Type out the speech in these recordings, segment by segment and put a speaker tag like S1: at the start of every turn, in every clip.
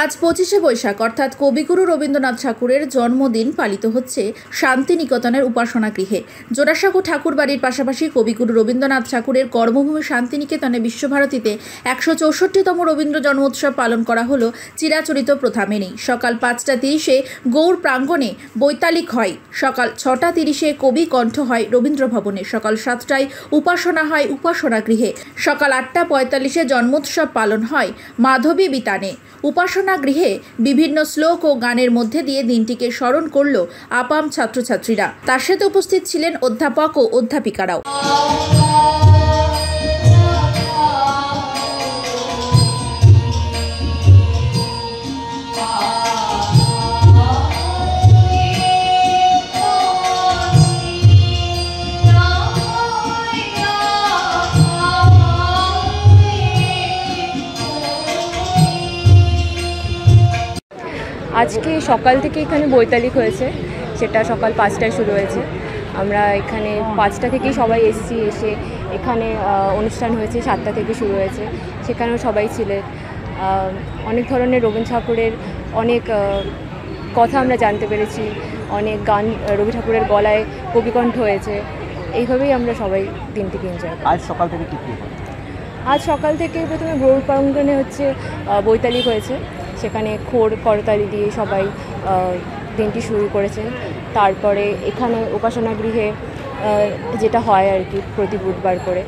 S1: আজ 25শে বৈশাখ অর্থাৎ কবিগুরু রবীন্দ্রনাথ ঠাকুরের জন্মদিন পালিত হচ্ছে শান্তিনিকেতনের উপাসনা গৃহে। জোড়াসাঁকো ঠাকুর বাড়ির পাশাপাশি কবিগুরু রবীন্দ্রনাথ ঠাকুরের কর্মভূমি শান্তিনিকেতনে বিশ্বভারতীতে 164তম রবীন্দ্র জন্মোৎসব পালন করা হলো চিরাচরিত প্রথা মেনেই। সকাল 5টা 30-এ গৌড় প্রাঙ্গণে বৈতালিক হয়, সকাল 6টা 30-এ কবি কণ্ঠ হয় রবীন্দ্র ভবনে, সকাল 7টায় উপাসনা হয় উপাসনা গৃহে, সকাল 8টা 45-এ জন্মোৎসব পালন হয় মাধবী বিতানে। উপাসনা গৃহে বিভিন্ন শ্লোক ও গানের মধ্যে দিয়ে দিনটিকে স্মরণ করল আপাম ছাত্রছাত্রীরা। তার সাথে উপস্থিত ছিলেন অধ্যাপক ও অধ্যাপিকারাও।
S2: আজকে সকাল থেকে এখানে বৈতালিক হয়েছে, সেটা সকাল 5টায় শুরু হয়েছে। আমরা এখানে 5টা থেকেই সবাই এসে এখানে অনুষ্ঠান হয়েছে, 7টা থেকে শুরু হয়েছে, সেখানেও সবাই ছিলেন। অনেক ধরনের রবীন্দ্র ঠাকুরের অনেক কথা আমরা জানতে পেরেছি, অনেক গান রবি ঠাকুরের গলায় কবিকণ্ঠ হয়েছে। এইভাবেই আমরা সবাই দিনটিকে এনজয় করি।
S3: আজ সকাল থেকে কী কী?
S2: আজ সকাল থেকে প্রথমে গৌড় প্রাঙ্গণে বৈতালিক হয়েছে, সেখানে খোড় করতালি দিয়ে সবাই দিনটি শুরু করেছেন। তারপরে এখানে উপাসনা গৃহে যেটা হয় আর কি প্রতি বুধবার করে,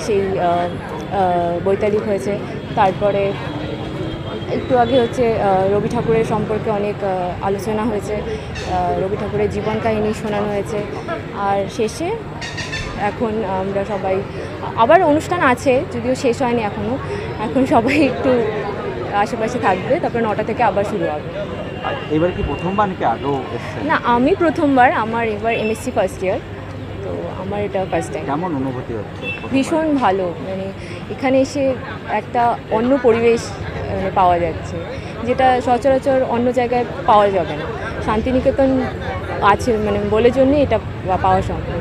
S2: সেই বৈতালিক হয়েছে। তারপরে একটু আগে রবি ঠাকুরের সম্পর্কে অনেক আলোচনা হয়েছে, রবি ঠাকুরের জীবন কাহিনী শোনানো হয়েছে। আর শেষে এখন আমরা সবাই আবার অনুষ্ঠান আছে, যদিও শেষ হয়নি এখনও, এখন সবাই একটু আশেপাশে থাকবে, তারপরে 9টা থেকে আবার শুরু হবে।
S3: এবার কি প্রথমবার নাকি আগেও এসেছেন?
S2: না, আমি প্রথমবার, আমার এবার MSc ফার্স্ট ইয়ার, তো আমার এটা ফার্স্ট টাইম।
S3: কেমন অনুভূতি হচ্ছে?
S2: ভীষণ ভালো, মানে এখানে এসে একটা অন্য পরিবেশ পাওয়া যাচ্ছে, যেটা সচরাচর অন্য জায়গায় পাওয়া যাবে না। শান্তিনিকেতন আছে বলে জন্যই এটা পাওয়া সম্ভব।